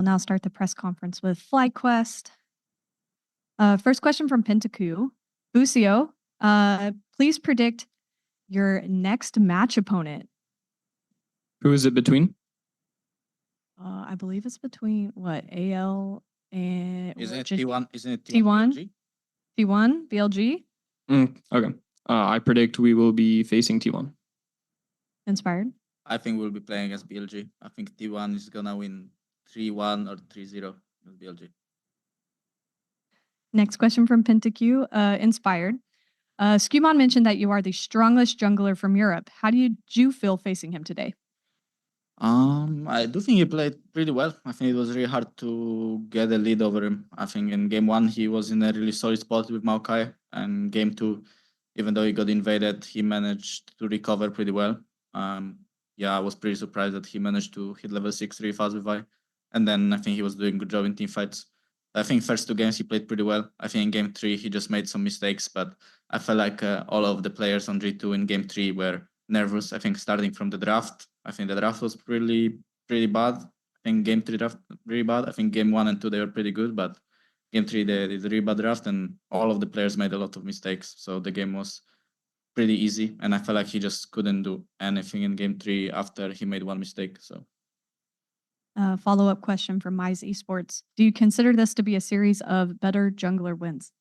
We'll now start the press conference with FlyQuest. First question from Pentaku. Busio, please predict your next match opponent. Who is it between? I believe it's between what, AL and Isn't it just T1? Isn't it T1? BLG? T1, BLG, Okay. I predict we will be facing T1. inspired. I think we'll be playing against BLG. I think T1 is gonna win 3-1 or 3-0 with BLG. Next question from Pentaku, inspired. Skumon mentioned that you are the strongest jungler from Europe. How did you feel facing him today? I do think he played pretty well. I think it was really hard to get a lead over him. I think in game 1 he was in a really solid spot with Maokai, and game 2, even though he got invaded, he managed to recover pretty well. Yeah, I was pretty surprised that he managed to hit level 6 really fast with Vi. And then I think he was doing a good job in team fights. I think first 2 games he played pretty well. I think in game 3 he just made some mistakes, but I felt like all of the players on G2 in game 3 were nervous. I think starting from the draft, I think the draft was pretty bad. I think game 3 draft really bad. I think game 1 and 2 they were pretty good, but game 3 they did a really bad draft, and all of the players made a lot of mistakes. So the game was pretty easy, and I felt like he just couldn't do anything in game 3 after he made one mistake. So Follow-up question from G2 Esports. Do you consider this to be a series of better jungler wins?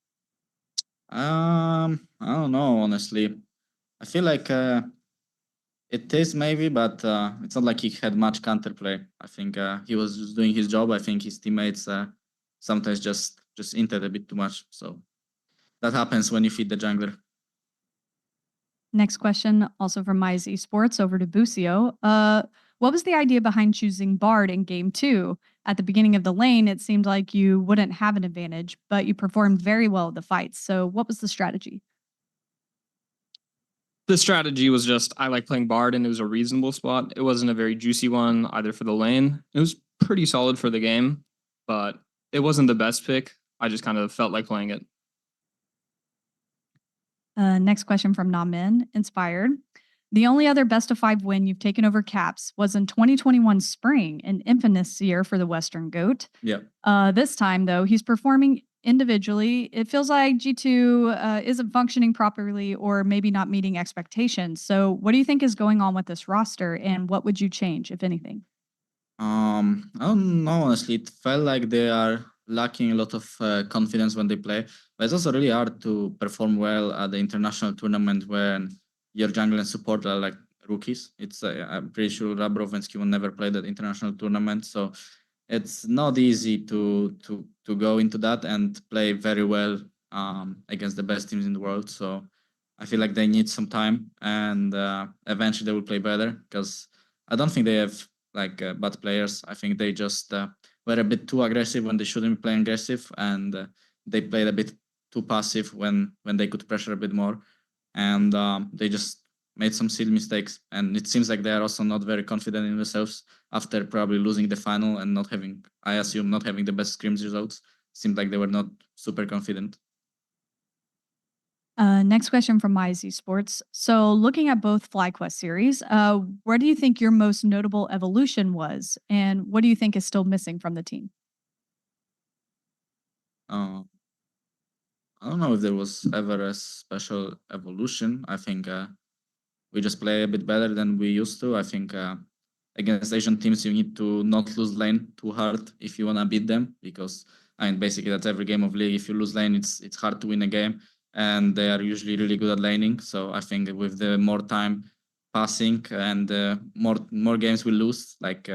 I don't know, honestly. I feel like it is maybe, but it's not like he had much counterplay. I think he was just doing his job. I think his teammates sometimes just inted a bit too much. So that happens when you feed the jungler. Next question, also from G2 Esports, over to Busio. What was the idea behind choosing Bard in game 2? At the beginning of the lane, it seemed like you wouldn't have an advantage, but you performed very well in the fights. So what was the strategy? The strategy was just I like playing Bard, and it was a reasonable spot. It wasn't a very juicy one either for the lane. It was pretty solid for the game, but it wasn't the best pick. I just kind of felt like playing it. Next question from Namin, inspired. The only other best of 5 win you've taken over Caps was in 2021 spring, an infamous year for the Western GOAT. Yeah. This time, though, he's performing individually. It feels like G2 isn't functioning properly or maybe not meeting expectations. So what do you think is going on with this roster, and what would you change, if anything? I don't know, honestly. It felt like they are lacking a lot of confidence when they play. But it's also really hard to perform well at the international tournament when your jungle and support are like rookies. It's I'm pretty sure Rabrov and Skimon never played at international tournament, so it's not easy to go into that and play very well against the best teams in the world. So I feel like they need some time, and eventually they will play better, because I don't think they have like bad players. I think they just were a bit too aggressive when they shouldn't be playing aggressive, and they played a bit too passive when they could pressure a bit more, and they just made some silly mistakes. And it seems like they are also not very confident in themselves after probably losing the final and not having, I assume, not having the best scrims results. Seemed like they were not super confident. Next question from G2 Esports. So looking at both FlyQuest series, where do you think your most notable evolution was, and what do you think is still missing from the team? I don't know if there was ever a special evolution. I think we just play a bit better than we used to. I think against Asian teams, you need to not lose lane too hard if you want to beat them, because I mean, basically that's every game of League. If you lose lane, it's hard to win a game, and they are usually really good at laning. So I think with the more time passing and more games we lose, like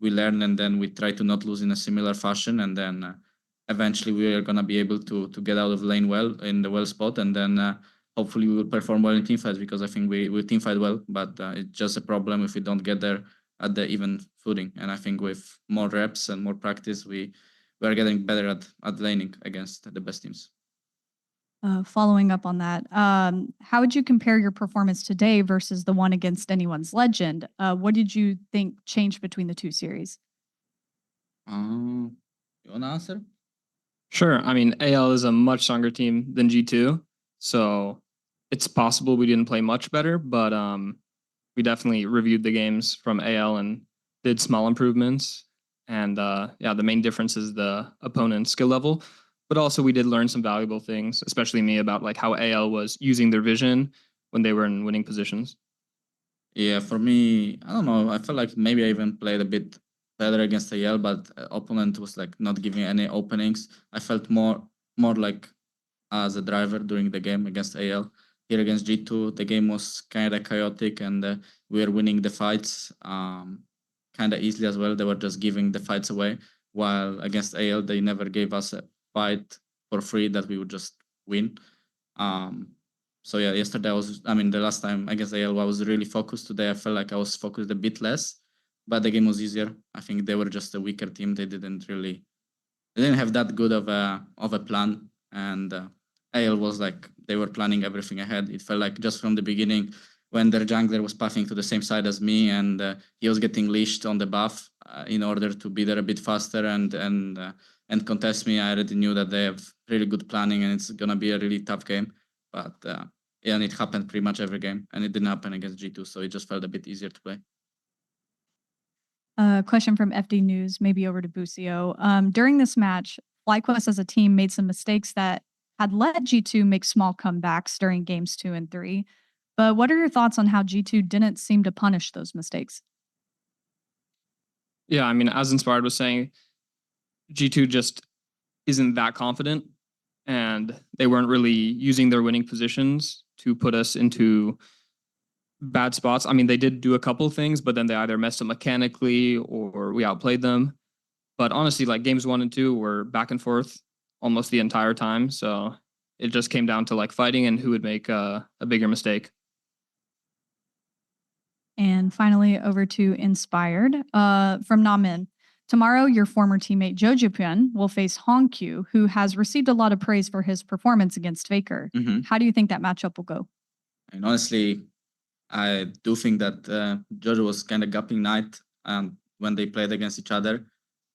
we learn, and then we try to not lose in a similar fashion, and then eventually we are gonna be able to get out of lane well in the well spot, and then hopefully we will perform well in team fights, because I think we team fight well, but it's just a problem if we don't get there at the even footing. And I think with more reps and more practice, we are getting better at laning against the best teams. Following up on that, how would you compare your performance today versus the one against anyone's legend? What did you think changed between the 2 series? You want to answer? Sure. I mean, AL is a much stronger team than G2, so it's possible we didn't play much better, but we definitely reviewed the games from AL and did small improvements. And yeah, the main difference is the opponent's skill level. But also we did learn some valuable things, especially me, about like how AL was using their vision when they were in winning positions. Yeah, for me, I don't know. I felt like maybe I even played a bit better against AL, but opponent was like not giving any openings. I felt more like as a driver during the game against AL. Here against G2, the game was kind of chaotic, and we were winning the fights kind of easily as well. They were just giving the fights away, while against AL, they never gave us a fight for free that we would just win. Um, so yeah, yesterday the last time against AL, I was really focused. Today, I felt like I was focused a bit less, but the game was easier. I think they were just a weaker team. They didn't have that good of a plan, and AL was like they were planning everything ahead. It felt like just from the beginning when their jungler was pathing to the same side as me, and he was getting leashed on the buff in order to be there a bit faster and contest me. I already knew that they have really good planning, and it's gonna be a really tough game. But yeah, and it happened pretty much every game, and it didn't happen against G2, so it just felt a bit easier to play. Question from FD News, maybe over to Busio. During this match, FlyQuest as a team made some mistakes that had let G2 make small comebacks during games 2 and 3. But what are your thoughts on how G2 didn't seem to punish those mistakes? Yeah, I mean, as Inspired was saying, G2 just isn't that confident, and they weren't really using their winning positions to put us into bad spots. I mean, they did do a couple things, but then they either messed up mechanically or we outplayed them. But honestly, like games 1 and 2 were back and forth almost the entire time. So it just came down to like fighting and who would make a bigger mistake. And finally, over to Inspired from Namin. Tomorrow, your former teammate Jojun will face Hongq, who has received a lot of praise for his performance against Faker. How do you think that matchup will go? And honestly, I do think that Jojo was kind of gapping Knight when they played against each other.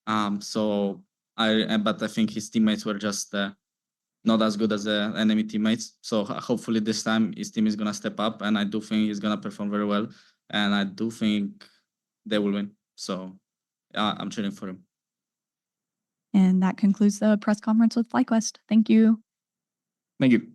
But I think his teammates were just not as good as the enemy teammates. So hopefully this time his team is gonna step up, and I do think he's gonna perform very well, and I do think they will win. So I'm cheering for him. And that concludes the press conference with FlyQuest. Thank you. Thank you.